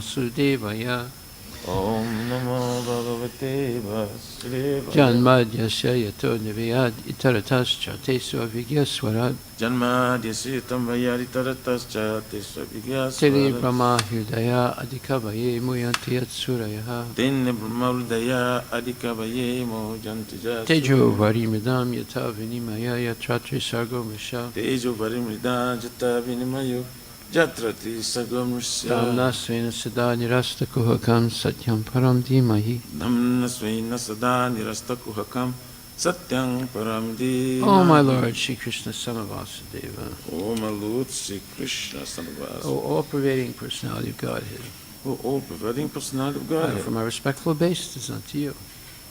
Sudevaya Om Namo Bhagavate Vasudevaya Janmadyasya Yato Nivayad Itaratascha Tesu Avigyaswarat Janmadyasya Tamvayad Itaratascha Tesu Tili Avigyaswarat Brahma Hridaya Adhikavaye Muyanti Yatsurayaha Tene Brahma Hridaya Adhikavaye Muyanti Tejo Yatsurayaha Varimidam Yata Vinimaya Yatratri Sargo Misha Tejo Varimridam Jata Vinimayo Jatrati Sagam Damna Svena Sada Nirasta Kuhakam Satyam Param Dhimahi Namna Svena Sada Nirasta Kuhakam Satyam Param Dhimahi. Oh my Lord, Shri Krishna, son of Vasudeva. Oh my Lord, Shri Krishna, son of Vasudeva. Oh all-pervading personality of Godhead. Oh all-pervading personality of I Godhead. offer my respectful obeisance unto you.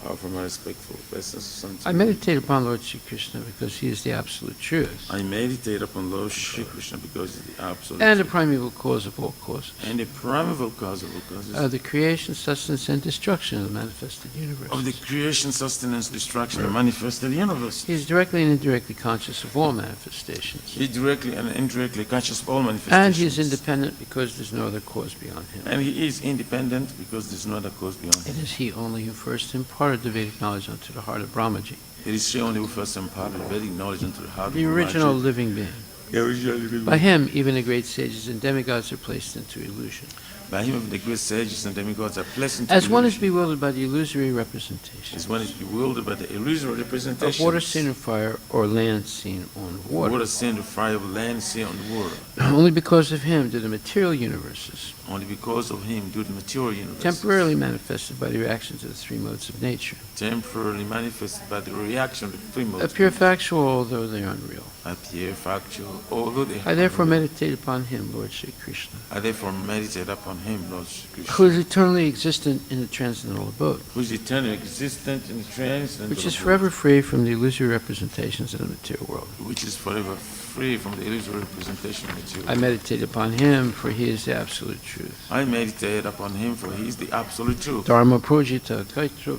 I offer my respectful obeisance unto you. I meditate upon Lord Shri Krishna because he is the absolute truth. I meditate upon Lord Shri Krishna because he is the absolute and the truth. primeval cause of all causes. And the primeval cause of all causes. Of the creation, sustenance, and destruction of the manifested universe. Of the creation, sustenance, destruction, and manifested universe. He is directly and indirectly conscious of all manifestations. He is directly and indirectly conscious of all manifestations. And he is independent because there is no other cause beyond him. And he is independent because there is no other cause beyond him. It is he only who first imparted the Vedic knowledge unto the heart of Brahmaji. It is she only who first imparted Vedic knowledge into the heart The of original Brahmaji. living being. The original living By him, even the great sages and demigods are placed into illusion. By him, the great sages and demigods are pleasant. As one is bewildered by the illusory representation As one is bewildered by the illusory representation of water seen on fire or land seen on water. Water seen on fire, land seen on water. Only because of him do the material universes, Only because of him do the material universe, temporarily manifested by the reactions of the three modes of nature, temporarily manifested by the reaction of the three modes, appear factual although they are unreal. appear factual, although they I therefore meditate upon him, Lord Shri Krishna, I therefore meditate upon him, Lord Shri Krishna, who is eternally existent in the transcendental abode, who is eternally existent in the transcendental which is abode, forever free from the illusory representations of the material world. which is forever free from the illusory representation of material. I meditate upon him, for he is the absolute truth. I meditate upon him, for he is the absolute truth. Dharma Projita Kaitra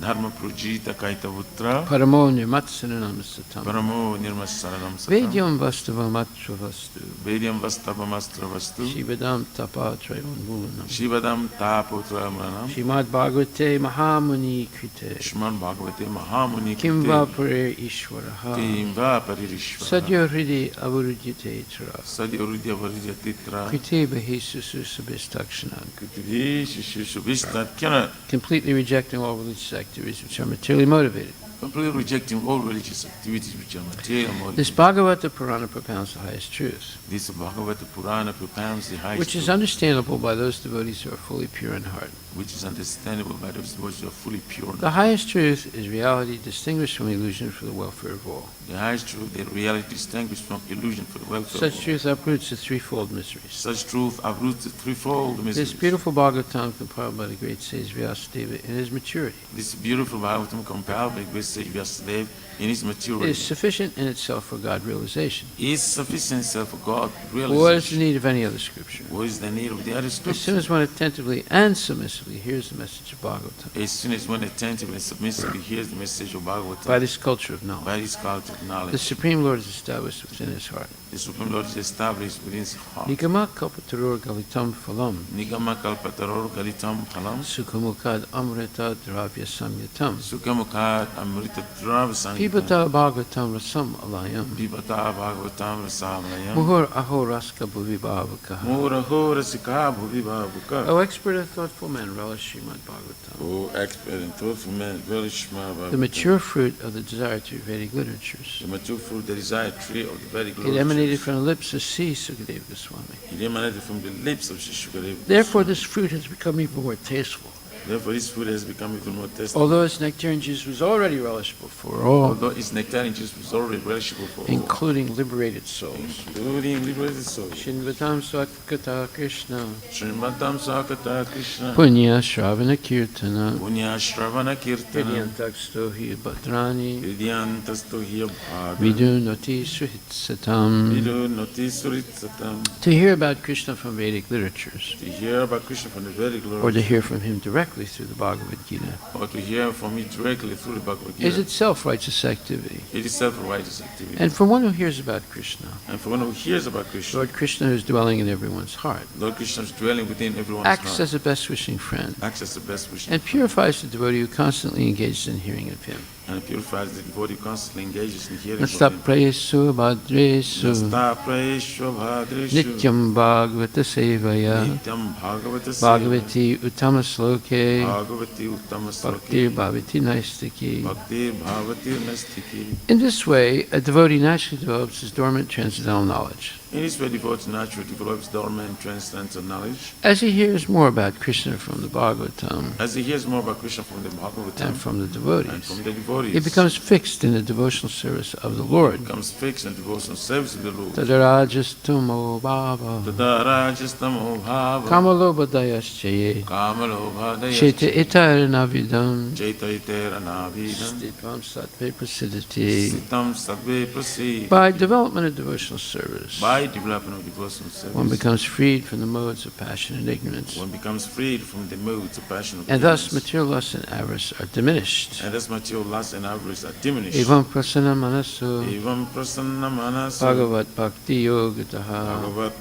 Dharma Prajita Kaitavutra Paramo Nirmatsaranam Satam Paramo Nirmasaranam Satam Vedyam Vastavam Atra Vastu Vedyam Vastapamastra Vastu Shivadam Tapatrayon Mulanam Shivadam Tapotramanam Srimad Bhagavate Mahamuni Krite Srimad Bhagavate Mahamuni Kimva Pare Ishwaraha Kimva Paririshvara Sadya Hridi Avurujite Tra Sadya Rudya Varidya Titra Krite Bahisusu Sabhistakshanan Kritivi Shishubhistat completely rejecting all religious activities which are materially motivated. completely rejecting all religious activities which are material motivated. This Bhagavata Purana propounds the highest truth, This Bhagavata Purana propounds the highest which is truth, understandable by those devotees who are fully pure in heart. which is understandable by those who are fully pure. The highest truth is reality distinguished from illusion for the welfare of all. The highest truth, the reality distinguished from illusion for the welfare Such of all. truth uproots the threefold mysteries. Such truth uproots the threefold mysteries. This beautiful Bhagavatam compiled by the great sage Vyasadeva in his maturity This beautiful Bhagavatam compiled by great sage Vyasadeva in his maturity is sufficient in itself for God realization. is sufficient for God What is the realization. need of any other scripture? What is the need of the other As soon scripture? as one attentively and submissively hears the message of Bhagavatam, As soon as one attentively and submissively hears the message of by Bhagavatam, this culture of knowledge, by this culture of the knowledge, Supreme Lord is established within his heart. the Supreme Lord is established within his heart. Nigama kalpataror galitam phalam, Nigama kalpataror galitam phalam, sukhamukad amrita dravya samyatam, Sukhamukhat amrita drava sankam, pibata bhagavatam rasam alayam, Pibata Bhagavatam Rasamlayam, muhur aho raska bhuvi bhavakaha. Muraho Rasika Bhuvibabuka. O expert and thoughtful man, relish Srimad Bhagavatam, O expert and thoughtful man, relish Srimad the Bhagavatam. mature fruit of the desire to Vedic literatures. The mature fruit, the desired tree of the Vedic It literature. emanated from the lips of C. Sukadeva Goswami. It emanated from the lips of Shishukadeva. Therefore, this fruit has become even more tasteful. Therefore, this food has become even more tasteful. Although its nectar and juice was already relishable for all, Although its nectar juice was already relishable for all, including liberated souls. including liberated souls. Shinvatam Swakata Krishna, Srimadam Sakata Krishna, Punya Shravana Kirtana, Punya Shravana Kirtana, Vidyantakstohi Bhadrani, Vidyantastohiya Bhada, Vidunoti Suhitsatam. Vidu Notisuritatam. To hear about Krishna from Vedic literatures, To hear about Krishna from the Vedic or to literature, hear from him directly, directly through the Bhagavad Gita or to hear from me directly through the Bhagavad is Gita, itself righteous activity. it is self-righteous activity. And for one who hears about Krishna, And for one who hears about Krishna, Lord Krishna who is dwelling in everyone's heart, Lord Krishna is dwelling within everyone's acts heart, as a best-wishing friend, acts as the best wish, and purifies the devotee who constantly engages in hearing of him. and purifies the devotee who constantly engages in hearing Nasta from him. prayesu bhadresu Nasta prayeshva bhadreshu nityam bhagavata sevaya nityam bhagavata bhagavati uttama sloke bhagavati uttama bhaktir sloke bhavati naistiki. bhakti bhavati nastiki. In this way, a devotee naturally develops his dormant transcendental knowledge. In this way, devotee naturally develops dormant transcendental knowledge. As he hears more about Krishna from the Bhagavatam As he hears more about Krishna from the Bhagavatam and from the and devotees, from the devotees, he becomes fixed in the devotional service of the Lord. becomes fixed in devotional service of the Lord. Tadarajastamo bhava Tadarajastamo bhava kamalobhadayaschaye cheta kamalobhadayascha itaranavidam chaitaitaranavidam stipam sattve prasidati. sitam sattve prasid. By development of devotional service, By development of devotional service, one becomes freed from the modes of passion and ignorance, one becomes freed from the moods of passion of and thus ignorance. material lust and avarice are diminished. And thus material lust and avarice are diminished. Evam prasana manaso Evam prasanna manasa bhagavat bhakti yogataha bhagavat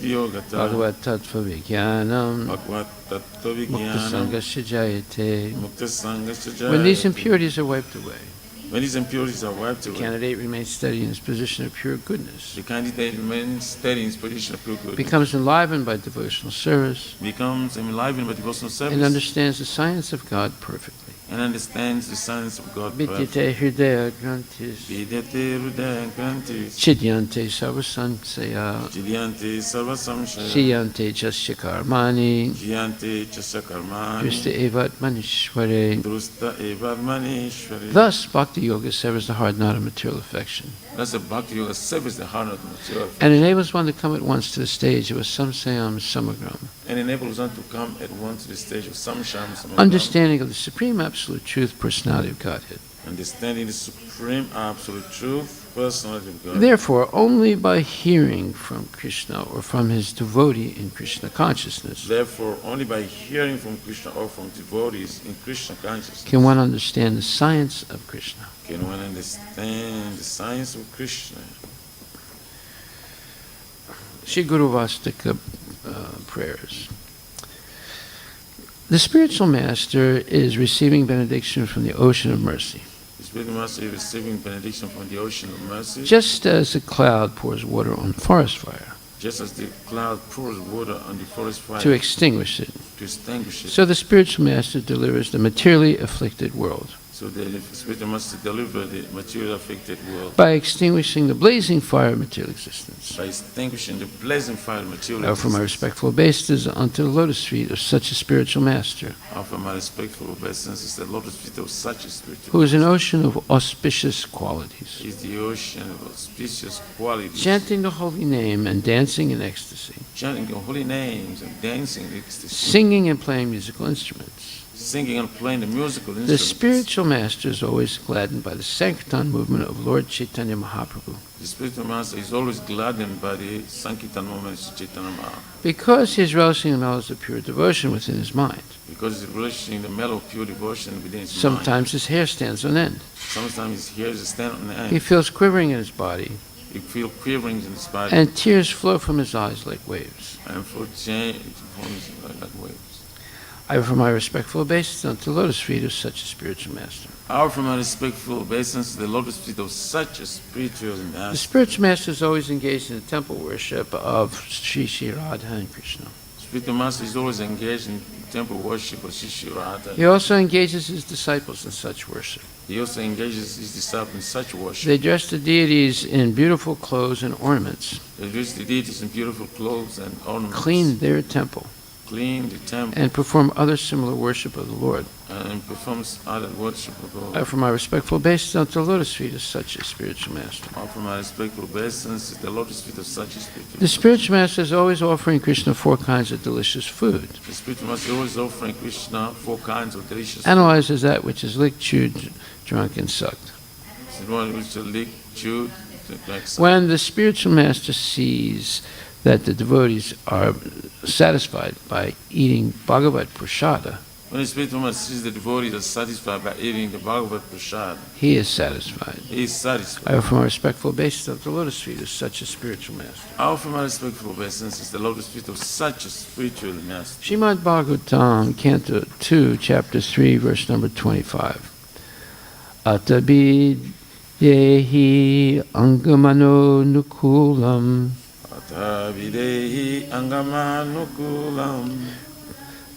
yogata bhagavat tattva vijnanam bhagavat tattva mukta vijnanam sangasya jayate. mukta sangasya When these jayate. impurities are wiped away, When these impurities are wiped the away, candidate remains steady in his position of pure goodness, the candidate remains steady in his position of pure good, becomes enlivened by devotional service, becomes enlivened by devotional service, and understands the science of God perfectly. and understands the science of God perfectly. Vidyate hridaya grantis Vidyate hridaya grantis chidyante sarvasansaya Jidyante sarvasamshaya siyante jasya karmani Jiyante chasya karmani drista evat manishvare. drusta evad. Thus, bhakti yoga severs the hard knot of material affection Thus the Bhakti Yoga severs the heart of the material and enables one to come at once to the stage of a samsayam samagram, and enables one to come at once to the stage of samsham samagam, understanding of the supreme absolute truth, personality of Godhead. understanding the supreme absolute truth, personality of God. Therefore, only by hearing from Krishna or from his devotee in Krishna consciousness Therefore, only by hearing from Krishna or from devotees in Krishna consciousness can one understand the science of Krishna. can one understand the science of Krishna. Shri Guru Vastika prayers. The spiritual master is receiving benediction from the ocean of mercy. The Spiritual Master is receiving benediction from the ocean of mercy, Just as a cloud pours water on a forest fire just as the cloud pours water on the forest fire to extinguish it, to extinguish it. so the spiritual master delivers the materially afflicted world So the Spiritual Master deliver the material affected world by extinguishing the blazing fire of material existence. by extinguishing the blazing fire of material I offer my existence. respectful obeisances unto the lotus feet of such a spiritual master, I offer my respectful obeisances to the lotus feet of such a spiritual who is an master. ocean of auspicious qualities, Is the ocean of auspicious qualities, chanting the holy name and dancing in ecstasy, chanting your holy names and dancing in ecstasy, singing and playing musical instruments. singing and playing the musical The instruments. spiritual master is always gladdened by the Sankirtan movement of Lord Chaitanya Mahaprabhu. The Spiritual Master is always gladdened by the Sankirtan movement of Chaitanya Mahaprabhu, Because he is relishing the mellows of pure devotion within his mind. because he's relishing the mellow of pure devotion within his mind. Sometimes his hair stands on end. Sometimes his hairs stand on the He end. feels quivering in his body, You feel quiverings in his body, and tears flow from his eyes like waves. and for change forms like waves. I offer my respectful obeisance unto the lotus feet of such a spiritual master. I offer my respectful obeisance to the lotus feet of such a spiritual The master. spiritual master is always engaged in the temple worship of Sri Radha and Krishna. Spiritual Master is always engaged in temple worship of Shri Radha. He also engages his disciples in such worship. He also engages his disciples in such worship. They dress the deities in beautiful clothes and ornaments, They dress the deities in beautiful clothes and ornaments, clean their temple, clean the temple, and perform other similar worship of the Lord. and performs other worship of I God. offer my respectful obeisance unto the lotus feet of such a spiritual master. I offer my respectful obeisance to the lotus feet of such a spiritual The spiritual master is always offering Krishna 4 kinds of delicious food. The Spiritual Master is always offering Krishna 4 kinds of delicious food. Analyzes that which is licked, chewed, drunk, and sucked. It's the one which will lick, chew, like so. When the spiritual master sees that the devotees are satisfied by eating Bhagavat Prasada, When the spiritual master sees the devotee is satisfied by eating the Bhagavat Prasad, he is satisfied. he is satisfied. I offer my respectful obeisance of the lotus feet of such a spiritual master. I offer my respectful obeisances to the lotus feet of such a spiritual master. Srimad Bhagvatam, Canto 2, Chapter 3, verse number 25. Atabi yehi angamano nukulam Ata videhi angamanukulam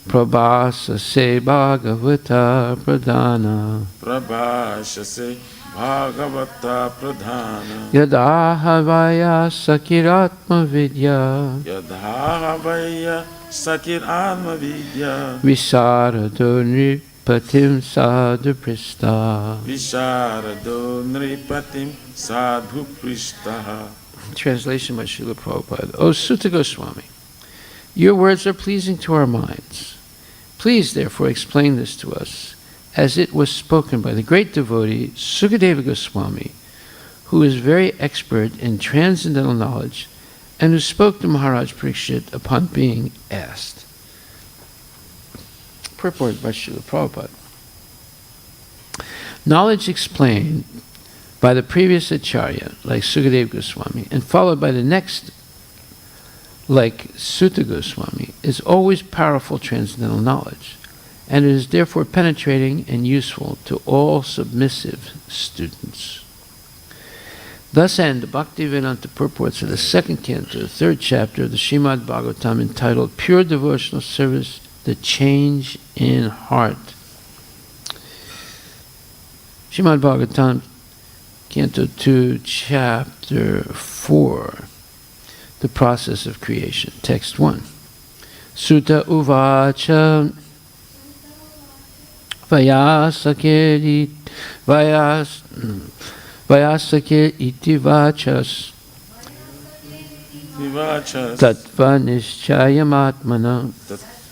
prabhasa se bhagavata pradhana prabhashase bhagavata pradhana yadahavaya sakiratma vidya yadhavaya sakir atma vidya visarado nripatim sadhu prista. visharado nripatim sadhu prishtaha. Translation by Srila Prabhupada. O Sutta Goswami, your words are pleasing to our minds. Please, therefore, explain this to us, as it was spoken by the great devotee Sukadeva Goswami, who is very expert in transcendental knowledge, and who spoke to Maharaj Parikshit upon being asked. Purport by Srila Prabhupada. Knowledge explained by the previous Acharya, like Sukadeva Goswami, and followed by the next, like Sutta Goswami, is always powerful transcendental knowledge, and it is therefore penetrating and useful to all submissive students. Thus end the Bhaktivedanta purports of the second canto, third chapter of the Srimad Bhagavatam, entitled Pure Devotional Service, the Change in Heart. Srimad Bhagavatam, Canto 2, Chapter 4, the process of creation. Text 1. Sutta uvacha vayasakir iti vachas tattva nishchayamatmana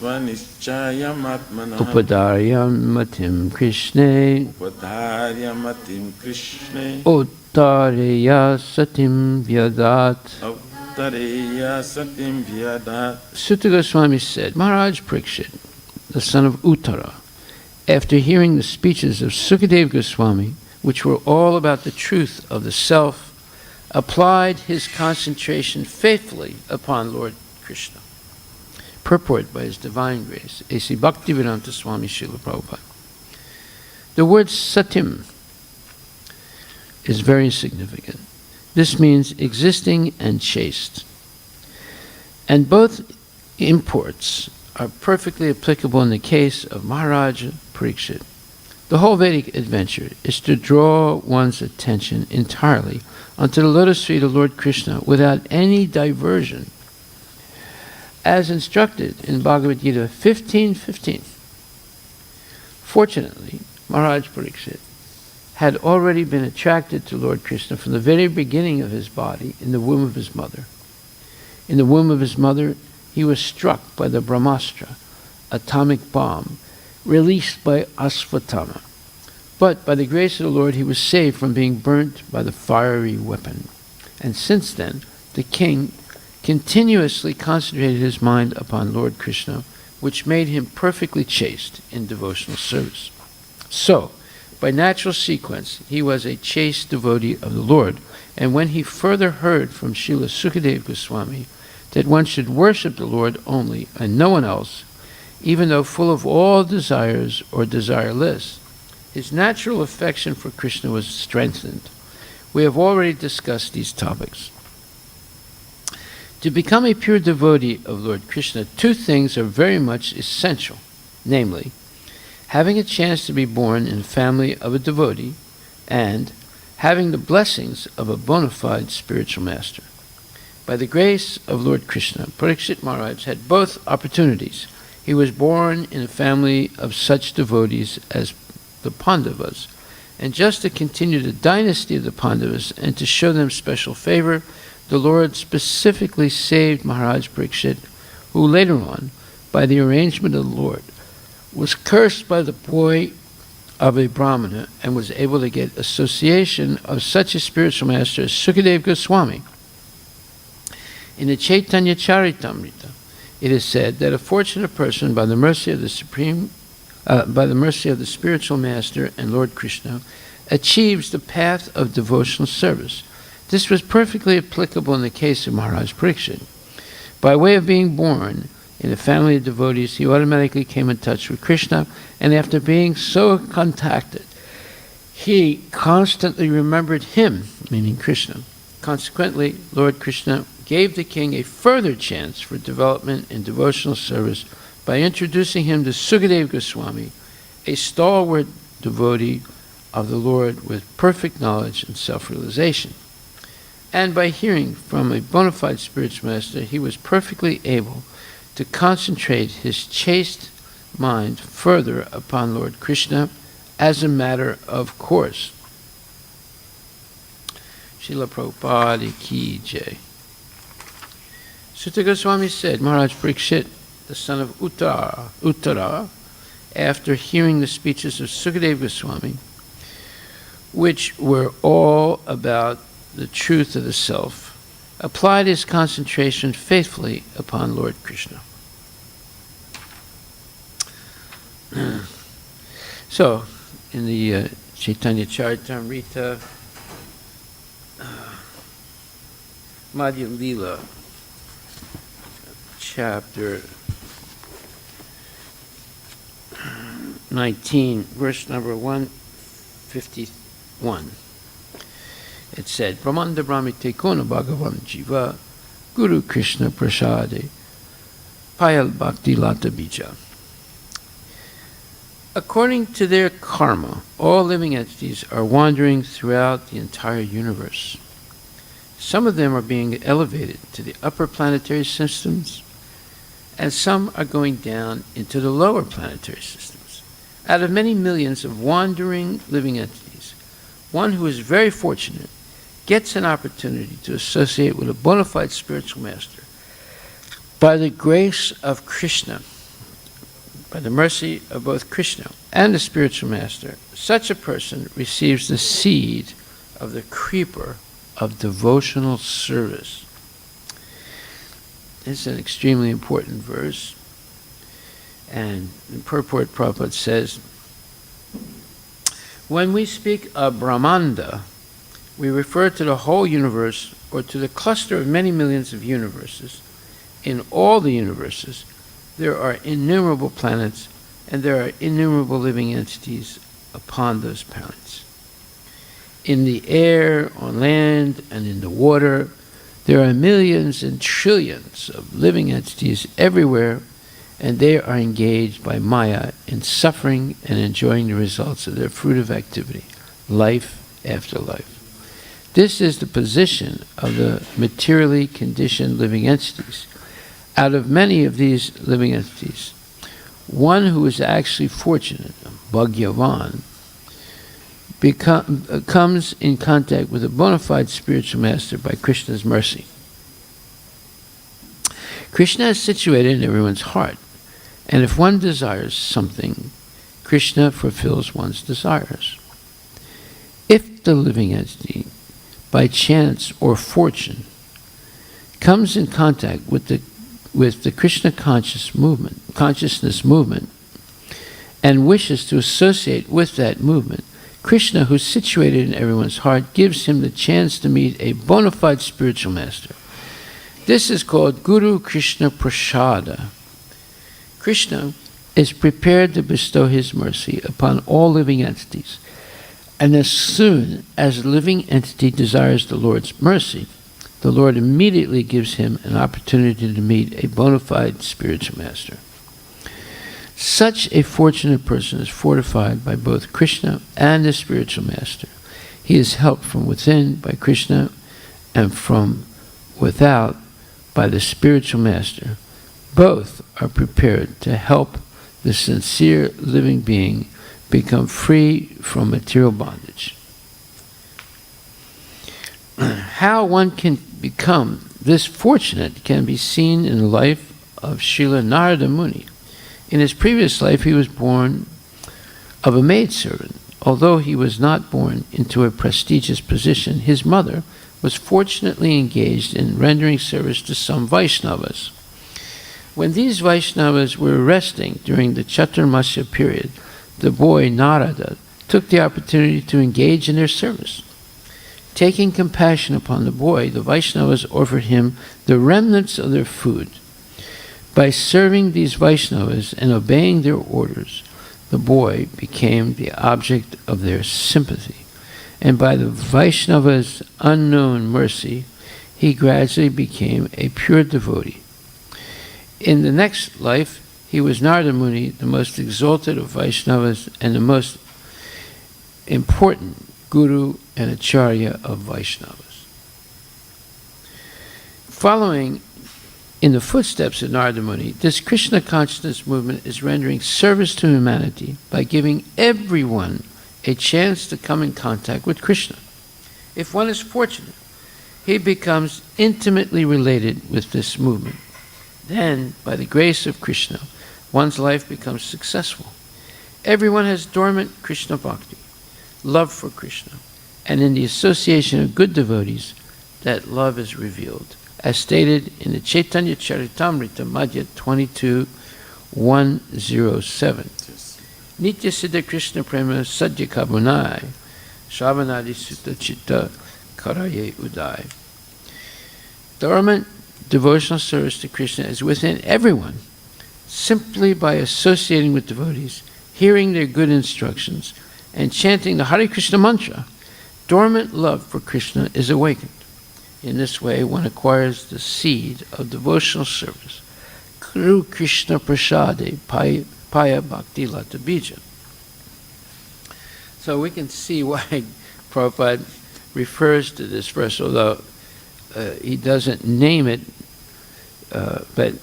Upadaryamatim Krishne Uttareya Satim Vyadat. Sutta Goswami said, Maharaj Parikshit, the son of Uttara, after hearing the speeches of Sukadeva Goswami, which were all about the truth of the self, applied his concentration faithfully upon Lord Krishna. Purport by His Divine Grace, A.C. Bhaktivedanta Swami Srila Prabhupada. The word satim is very significant. This means existing and chaste. And both imports are perfectly applicable in the case of Maharaj Parikshit. The whole Vedic adventure is to draw one's attention entirely onto the lotus feet of Lord Krishna without any diversion, as instructed in Bhagavad Gita 15:15. Fortunately, Maharaj Parikshit had already been attracted to Lord Krishna from the very beginning of his body in the womb of his mother. In the womb of his mother, he was struck by the Brahmastra, atomic bomb, released by Asvatthama. But by the grace of the Lord, he was saved from being burnt by the fiery weapon. And since then, the king continuously concentrated his mind upon Lord Krishna, which made him perfectly chaste in devotional service. So, by natural sequence, he was a chaste devotee of the Lord, and when he further heard from Srila Sukadeva Goswami that one should worship the Lord only and no one else, even though full of all desires or desireless, his natural affection for Krishna was strengthened. We have already discussed these topics. To become a pure devotee of Lord Krishna, two things are very much essential, namely, having a chance to be born in the family of a devotee, and having the blessings of a bona fide spiritual master. By the grace of Lord Krishna, Parikshit Maharaj had both opportunities. He was born in a family of such devotees as the Pandavas, and just to continue the dynasty of the Pandavas and to show them special favor, the Lord specifically saved Maharaj Parikshit, who later on, by the arrangement of the Lord, was cursed by the boy of a Brahmana and was able to get association of such a spiritual master as Sukadeva Goswami. In the Chaitanya Charitamrita, it is said that a fortunate person, by the mercy of the Supreme by the mercy of the spiritual master and Lord Krishna, achieves the path of devotional service. This was perfectly applicable in the case of Maharaj Pariksit. By way of being born in a family of devotees, he automatically came in touch with Krishna, and after being so contacted, he constantly remembered him, meaning Krishna. Consequently, Lord Krishna gave the king a further chance for development in devotional service by introducing him to Sukadeva Goswami, a stalwart devotee of the Lord with perfect knowledge and self-realization. And by hearing from a bona fide spiritual master, he was perfectly able to concentrate his chaste mind further upon Lord Krishna as a matter of course. Srila Prabhupada Ki Jai. Sutta Goswami said, Maharaj Pariksit, the son of Uttara, after hearing the speeches of Sukadeva Goswami, which were all about the truth of the self, applied his concentration faithfully upon Lord Krishna. So, in the Chaitanya Charitamrita, Madhya Lila, chapter 19, verse number 151. It said, Brahmanda Brahmite Kona Bhagavan Jiva Guru Krishna Prasade Payal Bhakti Lata Bija. According to their karma, all living entities are wandering throughout the entire universe. Some of them are being elevated to the upper planetary systems, and some are going down into the lower planetary systems. Out of many millions of wandering living entities, one who is very fortunate gets an opportunity to associate with a bona fide spiritual master. By the grace of Krishna, by the mercy of both Krishna and the spiritual master, such a person receives the seed of the creeper of devotional service. This is an extremely important verse. And in purport, Prabhupada says, when we speak of Brahmanda, we refer to the whole universe or to the cluster of many millions of universes. In all the universes, there are innumerable planets and there are innumerable living entities upon those planets. In the air, on land, and in the water, there are millions and trillions of living entities everywhere, and they are engaged by Maya in suffering and enjoying the results of their fruitive activity, life after life. This is the position of the materially conditioned living entities. Out of many of these living entities, one who is actually fortunate, Bhagyavan, comes in contact with a bona fide spiritual master by Krishna's mercy. Krishna is situated in everyone's heart, and if one desires something, Krishna fulfills one's desires. If the living entity, by chance or fortune, comes in contact with the Krishna consciousness movement, and wishes to associate with that movement, Krishna, who's situated in everyone's heart, gives him the chance to meet a bona fide spiritual master. This is called Guru Krishna Prasada. Krishna is prepared to bestow his mercy upon all living entities. And as soon as a living entity desires the Lord's mercy, the Lord immediately gives him an opportunity to meet a bona fide spiritual master. Such a fortunate person is fortified by both Krishna and the spiritual master. He is helped from within by Krishna and from without by the spiritual master. Both are prepared to help the sincere living being become free from material bondage. How one can become this fortunate can be seen in the life of Srila Narada Muni. In his previous life, he was born of a maidservant. Although he was not born into a prestigious position, his mother was fortunately engaged in rendering service to some Vaishnavas. When these Vaishnavas were resting during the Chaturmasya period, the boy Narada took the opportunity to engage in their service. Taking compassion upon the boy, the Vaishnavas offered him the remnants of their food. By serving these Vaishnavas and obeying their orders, the boy became the object of their sympathy. And by the Vaishnava's unknown mercy, he gradually became a pure devotee. In the next life, he was Narada Muni, the most exalted of Vaishnavas and the most important guru and acharya of Vaishnavas. Following in the footsteps of Narada Muni, this Krishna consciousness movement is rendering service to humanity by giving everyone a chance to come in contact with Krishna. If one is fortunate, he becomes intimately related with this movement. Then, by the grace of Krishna, one's life becomes successful. Everyone has dormant Krishna bhakti, love for Krishna, and in the association of good devotees, that love is revealed, as stated in the Chaitanya Charitamrita Madhya 22:107. Nitya Siddha Krishna Prema Sadhya Kabunai Shavanadi Sutta Chitta Karaye Udai. Dormant devotional service to Krishna is within everyone, simply by associating with devotees, hearing their good instructions, and chanting the Hare Krishna mantra. Dormant love for Krishna is awakened. In this way, one acquires the seed of devotional service. Kuru Krishna Prasade Paya Bhakti Lata Bija. So we can see why Prabhupada refers to this verse, although he doesn't name it, but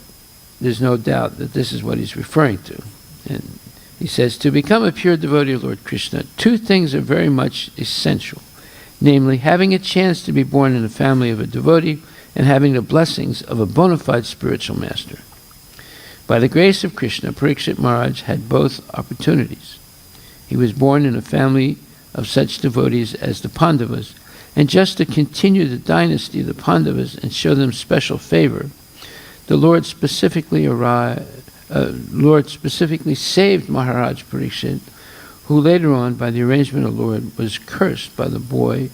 there's no doubt that this is what he's referring to. And he says, to become a pure devotee of Lord Krishna, two things are very much essential, namely having a chance to be born in the family of a devotee and having the blessings of a bona fide spiritual master. By the grace of Krishna, Parikshit Maharaj had both opportunities. He was born in a family of such devotees as the Pandavas, and just to continue the dynasty of the Pandavas and show them special favor, the Lord specifically saved Maharaj Parikshit, who later on, by the arrangement of the Lord, was cursed by the boy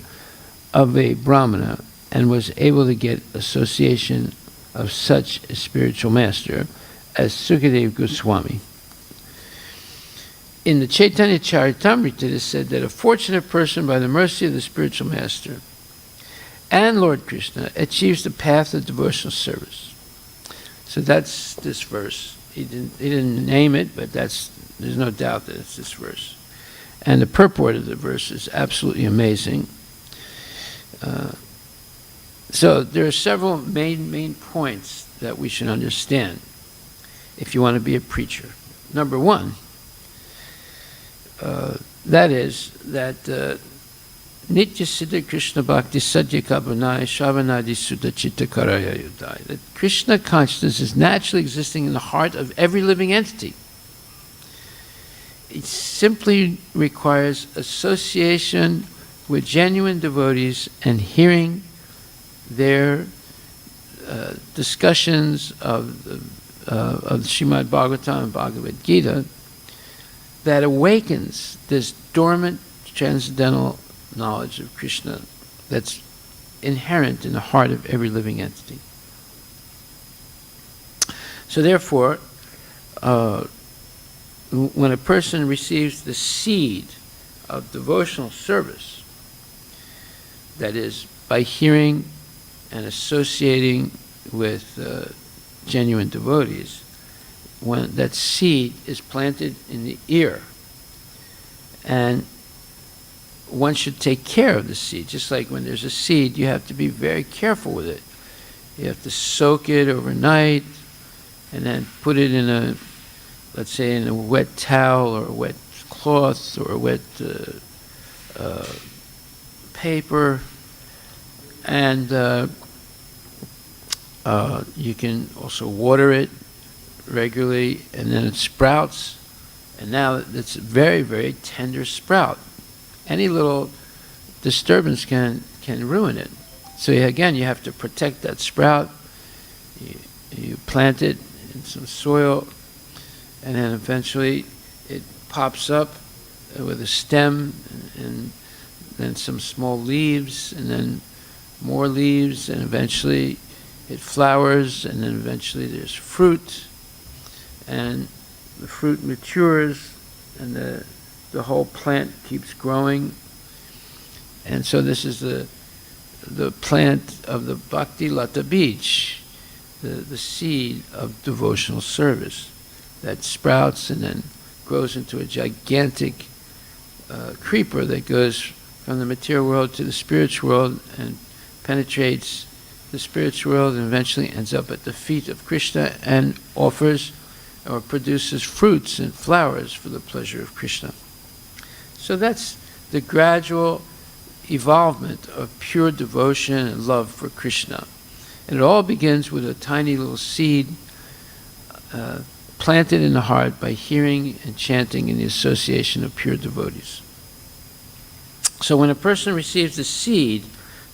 of a Brahmana and was able to get association of such a spiritual master as Sukadev Goswami. In the Chaitanya Charitamrita, it is said that a fortunate person, by the mercy of the spiritual master and Lord Krishna, achieves the path of devotional service. So that's this verse. He didn't name it, but there's no doubt that it's this verse. And the purport of the verse is absolutely amazing. So there are several main points that we should understand if you want to be a preacher. Number one, that is that Nitya Siddha Krishna Bhakti Sadhya Kabunai Shavanadi Sutta Chitta Karaya Yudai. That Krishna consciousness is naturally existing in the heart of every living entity. It simply requires association with genuine devotees and hearing their discussions of Srimad Bhagvatam and Bhagavad Gita that awakens this dormant transcendental knowledge of Krishna that's inherent in the heart of every living entity. So therefore, when a person receives the seed of devotional service, that is, by hearing and associating with genuine devotees, when that seed is planted in the ear, and one should take care of the seed. Just like when there's a seed, you have to be very careful with it. You have to soak it overnight and then put it in a, let's say, in a wet towel or a wet cloth or a wet paper, and you can also water it regularly, and then it sprouts, and now it's a very, very tender sprout. Any little disturbance can ruin it. So again, you have to protect that sprout. You plant it in some soil, and then eventually it pops up with a stem, and then some small leaves, and then more leaves, and eventually it flowers, and then eventually there's fruit, and the fruit matures, and the whole plant keeps growing. And so this is the plant of the Bhakti Lata Beach, the seed of devotional service that sprouts and then grows into a gigantic creeper that goes from the material world to the spiritual world and penetrates the spiritual world and eventually ends up at the feet of Krishna and offers or produces fruits and flowers for the pleasure of Krishna. So that's the gradual evolvement of pure devotion and love for Krishna. And it all begins with a tiny little seed planted in the heart by hearing and chanting in the association of pure devotees. So when a person receives the seed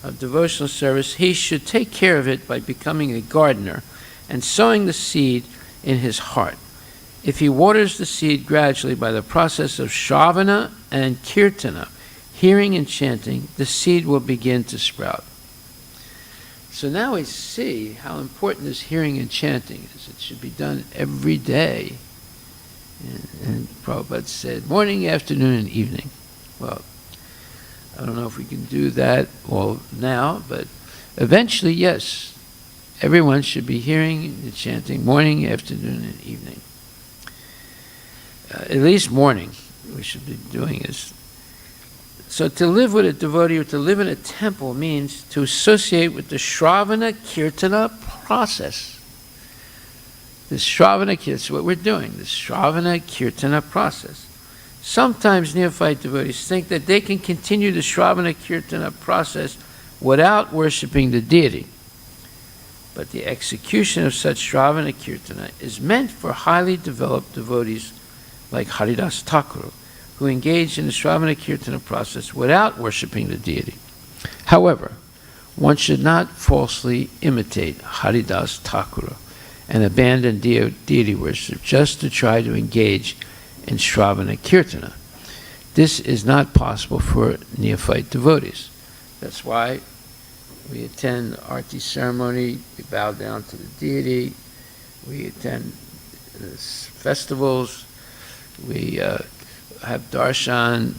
of devotional service, he should take care of it by becoming a gardener and sowing the seed in his heart. If he waters the seed gradually by the process of Shravana and Kirtana, hearing and chanting, the seed will begin to sprout. So now we see how important this hearing and chanting is. It should be done every day. And Prabhupada said, morning, afternoon, and evening. Well, I don't know if we can do that all now, but eventually, yes, everyone should be hearing and chanting morning, afternoon, and evening. At least morning, we should be doing this. So to live with a devotee or to live in a temple means to associate with the Shravana Kirtana process. This Shravana Kirtana is what we're doing, this Shravana Kirtana process. Sometimes neophyte devotees think that they can continue the Shravana Kirtana process without worshipping the deity. But the execution of such Shravana Kirtana is meant for highly developed devotees like Harivilas Thakur, who engage in the Shravana Kirtana process without worshipping the deity. However, one should not falsely imitate Harivilas Thakur and abandon deity worship just to try to engage in Shravana Kirtana. This is not possible for neophyte devotees. That's why we attend the Arti ceremony, we bow down to the deity, we attend festivals, we have darshan,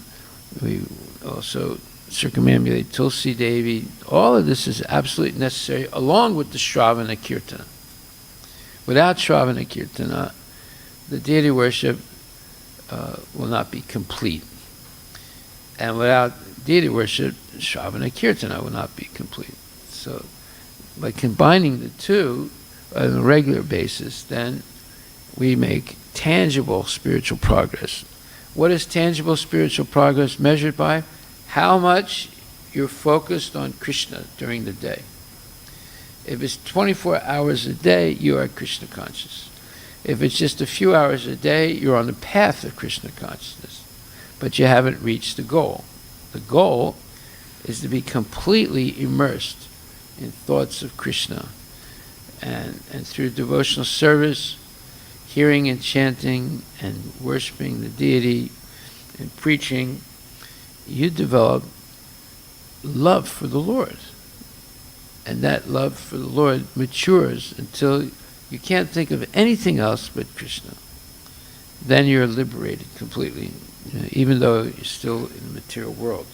we also circumambulate Tulsi Devi. All of this is absolutely necessary along with the Shravana Kirtana. Without Shravana Kirtana, the deity worship will not be complete. And without deity worship, Shravana Kirtana will not be complete. So by combining the two on a regular basis, then we make tangible spiritual progress. What is tangible spiritual progress measured by? How much you're focused on Krishna during the day. If it's 24 hours a day, you are Krishna conscious. If it's just a few hours a day, you're on the path of Krishna consciousness. But you haven't reached the goal. The goal is to be completely immersed in thoughts of Krishna. And through devotional service, hearing and chanting and worshiping the deity and preaching, you develop love for the Lord. And that love for the Lord matures until you can't think of anything else but Krishna. Then you're liberated completely, even though you're still in the material world.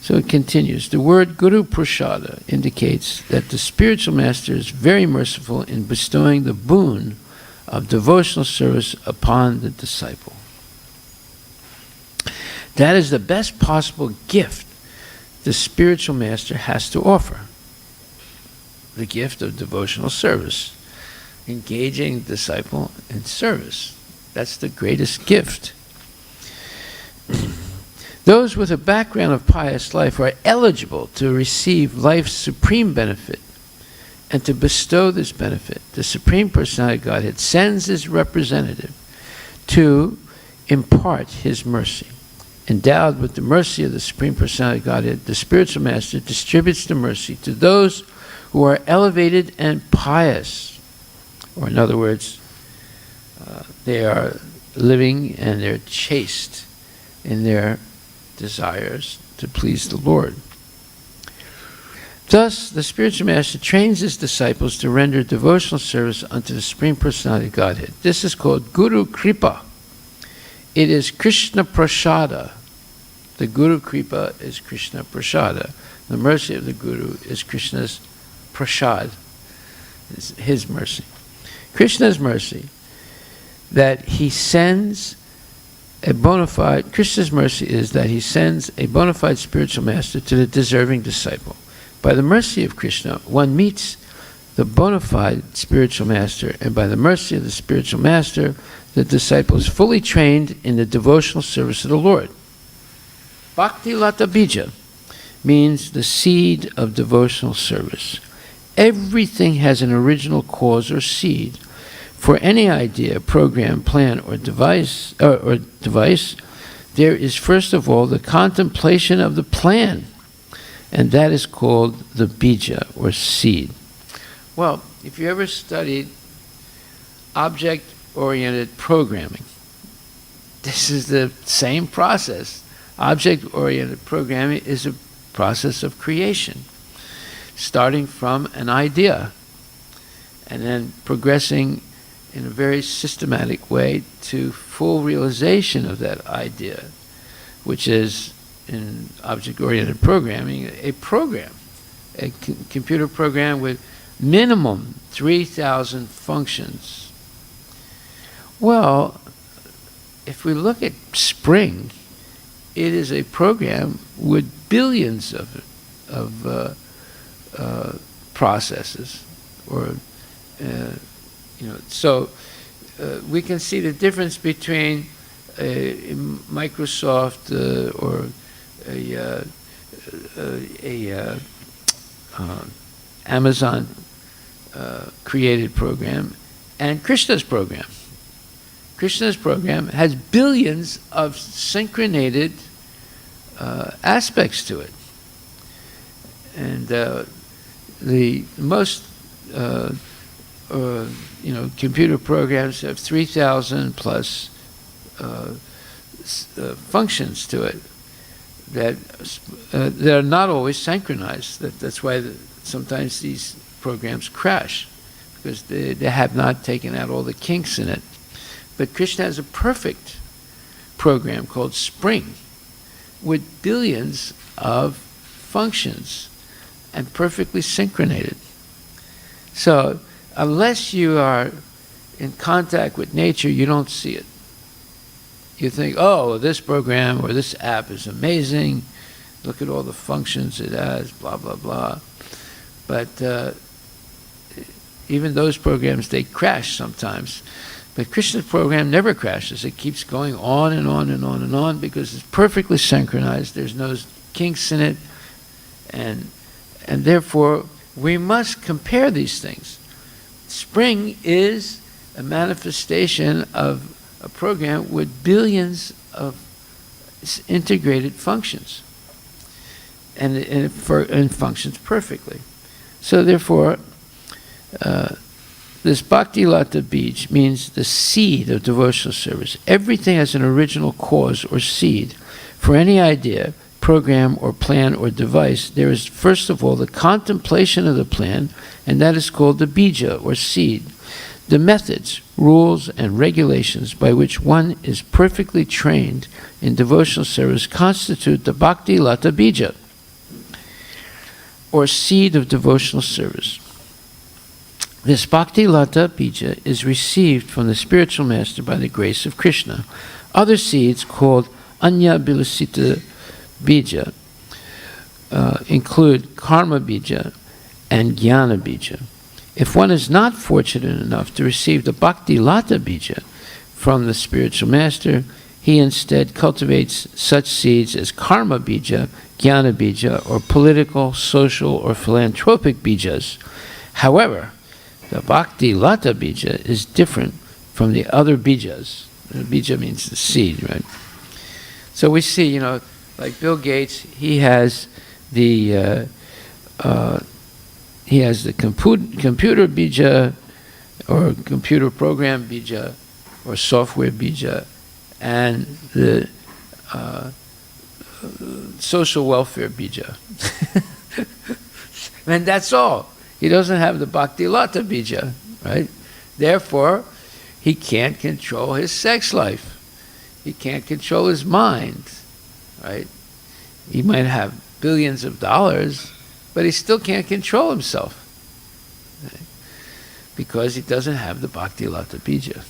So it continues. The word Guru Prasada indicates that the spiritual master is very merciful in bestowing the boon of devotional service upon the disciple. That is the best possible gift the spiritual master has to offer. The gift of devotional service. Engaging the disciple in service. That's the greatest gift. Those with a background of pious life are eligible to receive life's supreme benefit and to bestow this benefit. The Supreme Personality of Godhead sends his representative to impart his mercy. Endowed with the mercy of the Supreme Personality of Godhead, the spiritual master distributes the mercy to those who are elevated and pious. Or in other words, they are living and they're chaste in their desires to please the Lord. Thus, the spiritual master trains his disciples to render devotional service unto the Supreme Personality of Godhead. This is called Guru Kripa. It is Krishna Prasada. The Guru Kripa is Krishna Prasada. The mercy of the Guru is Krishna's prasad, his mercy. Krishna's mercy, that he sends a bona fide, Krishna's mercy is that he sends a bona fide spiritual master to the deserving disciple. By the mercy of Krishna, one meets the bona fide spiritual master, and by the mercy of the spiritual master, the disciple is fully trained in the devotional service of the Lord. Bhakti Lata Bija means the seed of devotional service. Everything has an original cause or seed. For any idea, program, plan, or device, there is first of all the contemplation of the plan, and that is called the bija, or seed. Well, if you ever studied object-oriented programming, this is the same process. Object-oriented programming is a process of creation, starting from an idea and then progressing in a very systematic way to full realization of that idea, which is, in object-oriented programming, a program, a computer program with minimum 3,000 functions. Well, if we look at Spring, it is a program with billions of processes, or so we can see the difference between a Microsoft or Amazon created program and Krishna's program. Krishna's program has billions of synchronated aspects to it, and the most computer programs have 3,000 plus functions to it that are not always synchronized. That's why sometimes these programs crash, because they have not taken out all the kinks in it. But Krishna has a perfect program called Spring with billions of functions and perfectly synchronated. So unless you are in contact with nature, you don't see it. You think, oh, this program or this app is amazing. Look at all the functions it has, blah, blah, blah. But even those programs, they crash sometimes. But Krishna's program never crashes. It keeps going on and on and on and on because it's perfectly synchronized. There's no kinks in it. And therefore, we must compare these things. Spring is a manifestation of a program with billions of integrated functions, and it functions perfectly. So therefore, this Bhakti Lata Bij means the seed of devotional service. Everything has an original cause or seed. For any idea, program, or plan, or device, there is first of all the contemplation of the plan, and that is called the bija, or seed. The methods, rules, and regulations by which one is perfectly trained in devotional service constitute the Bhakti Lata Bija, or seed of devotional service. This Bhakti Lata Bija is received from the spiritual master by the grace of Krishna. Other seeds, called Anya Bilasita Bija, include Karma Bija and Jnana Bija. If one is not fortunate enough to receive the Bhakti Lata Bija from the spiritual master, he instead cultivates such seeds as Karma Bija, Jnana Bija, or political, social, or philanthropic Bijas. However, the Bhakti Lata Bija is different from the other Bijas. Bija means the seed, right? So we see, like Bill Gates, he has the computer bija, or computer program bija, or software bija, and the social welfare bija. And that's all. He doesn't have the bhakti lata bija, right? Therefore, he can't control his sex life. He can't control his mind, right? He might have billions of dollars, but he still can't control himself, right? Because he doesn't have the bhakti lata bija.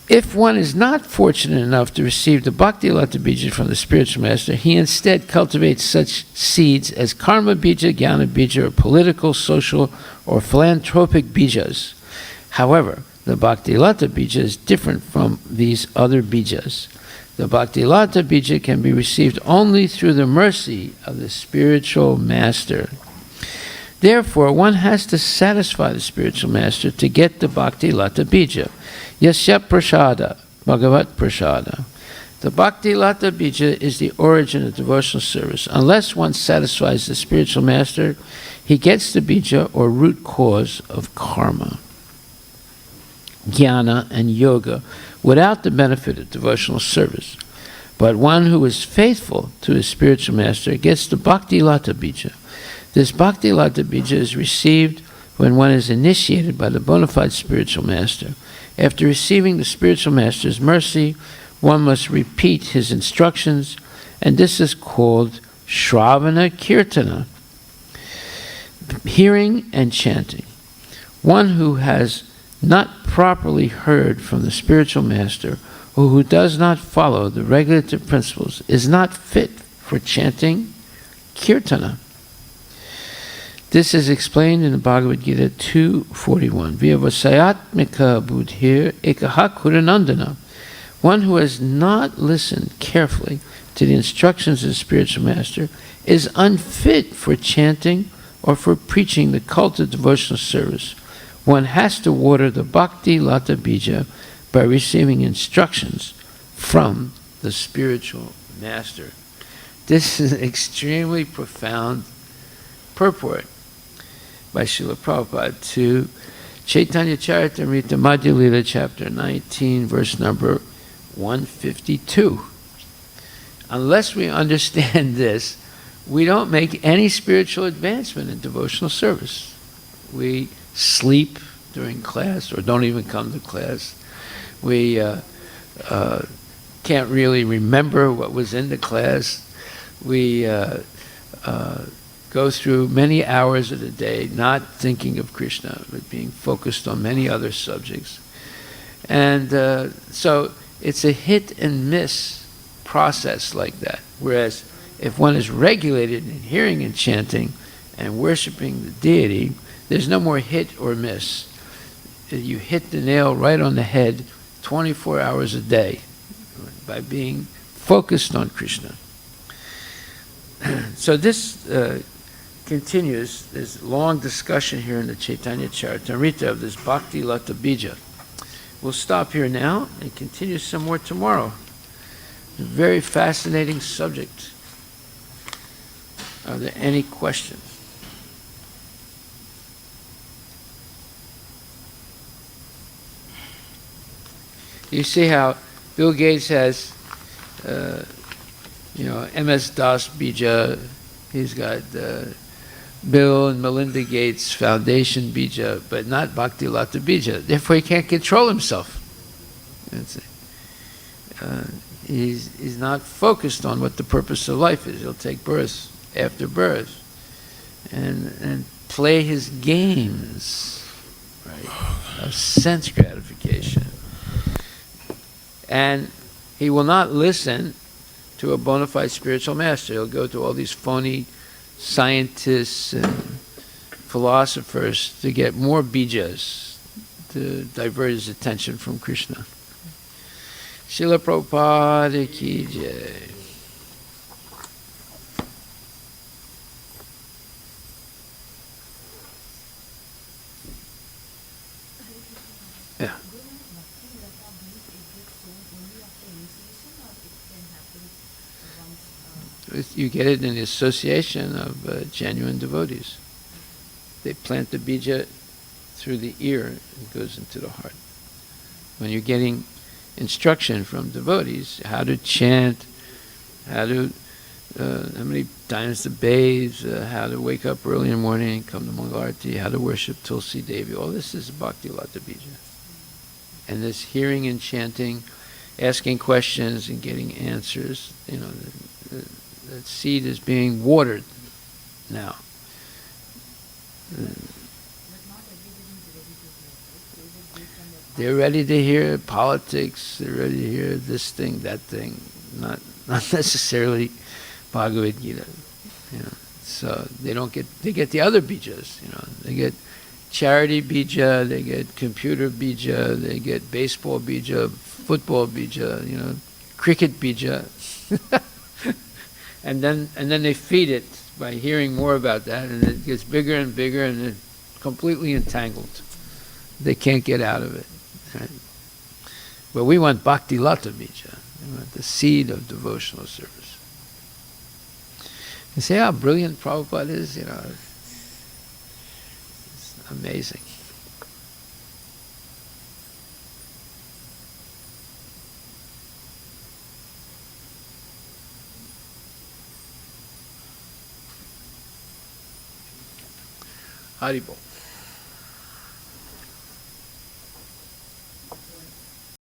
If one is not fortunate enough to receive the bhakti lata bija from the spiritual master, he instead cultivates such seeds as karma bija, jnana bija, or political, social, or philanthropic bijas. However, the bhakti lata bija is different from these other bijas. The bhakti lata bija can be received only through the mercy of the spiritual master. Therefore, one has to satisfy the spiritual master to get the bhakti lata bija. Yasya prasada, Bhagavat prasada. The bhakti lata bija is the origin of devotional service. Unless one satisfies the spiritual master, he gets the bija or root cause of karma, jnana, and yoga without the benefit of devotional service. But one who is faithful to his spiritual master gets the bhakti lata bija. This bhakti lata bija is received when one is initiated by the bona fide spiritual master. After receiving the spiritual master's mercy, one must repeat his instructions, and this is called Shravana Kirtana, hearing and chanting. One who has not properly heard from the spiritual master, or who does not follow the regulative principles, is not fit for chanting Kirtana. This is explained in the Bhagavad Gita 2:41. Vyavasayatmika buddhir ekaha kuranandana. One who has not listened carefully to the instructions of the spiritual master is unfit for chanting or for preaching the cult of devotional service. One has to water the bhakti lata bija by receiving instructions from the spiritual master. This is an extremely profound purport by Srila Prabhupada to Chaitanya Charitamrita Madhya Lila, chapter 19, verse number 152. Unless we understand this, we don't make any spiritual advancement in devotional service. We sleep during class or don't even come to class. We can't really remember what was in the class. We go through many hours of the day not thinking of Krishna, but being focused on many other subjects. And so it's a hit and miss process like that. Whereas if one is regulated in hearing and chanting and worshiping the deity, there's no more hit or miss. You hit the nail right on the head 24 hours a day by being focused on Krishna. So this continues, this long discussion here in the Chaitanya Charitamrita of this Bhakti Lata Bija. We'll stop here now and continue some more tomorrow. A very fascinating subject. Are there any questions? You see how Bill Gates has, MS Das Bija. He's got Bill and Melinda Gates Foundation Bija, but not Bhakti Lata Bija. Therefore, he can't control himself. He's not focused on what the purpose of life is. He'll take birth after birth and play his games, right, of sense gratification. And he will not listen to a bona fide spiritual master. He'll go to all these phony scientists and philosophers to get more bijas to divert his attention from Krishna. Srila Prabhupada ki jai. Yeah. You get it in the association of genuine devotees. They plant the bija through the ear and it goes into the heart. When you're getting instruction from devotees, how to chant, how many times to bathe, how to wake up early in the morning, come to Mangalarti, how to worship Tulsi Devi, all this is Bhakti Lata Bija. And this hearing and chanting, asking questions and getting answers, that seed is being watered now. They're ready to hear politics, they're ready to hear this thing, that thing, not necessarily Bhagavad Gita. So they get the other bijas, they get charity bija, they get computer bija, they get baseball bija, football bija, cricket bija. and then they feed it by hearing more about that, and it gets bigger and bigger, and they're completely entangled. They can't get out of it. Right? But we want Bhakti Lata Bija. We want the seed of devotional service. You see how brilliant Prabhupada is? It's amazing. Haribol.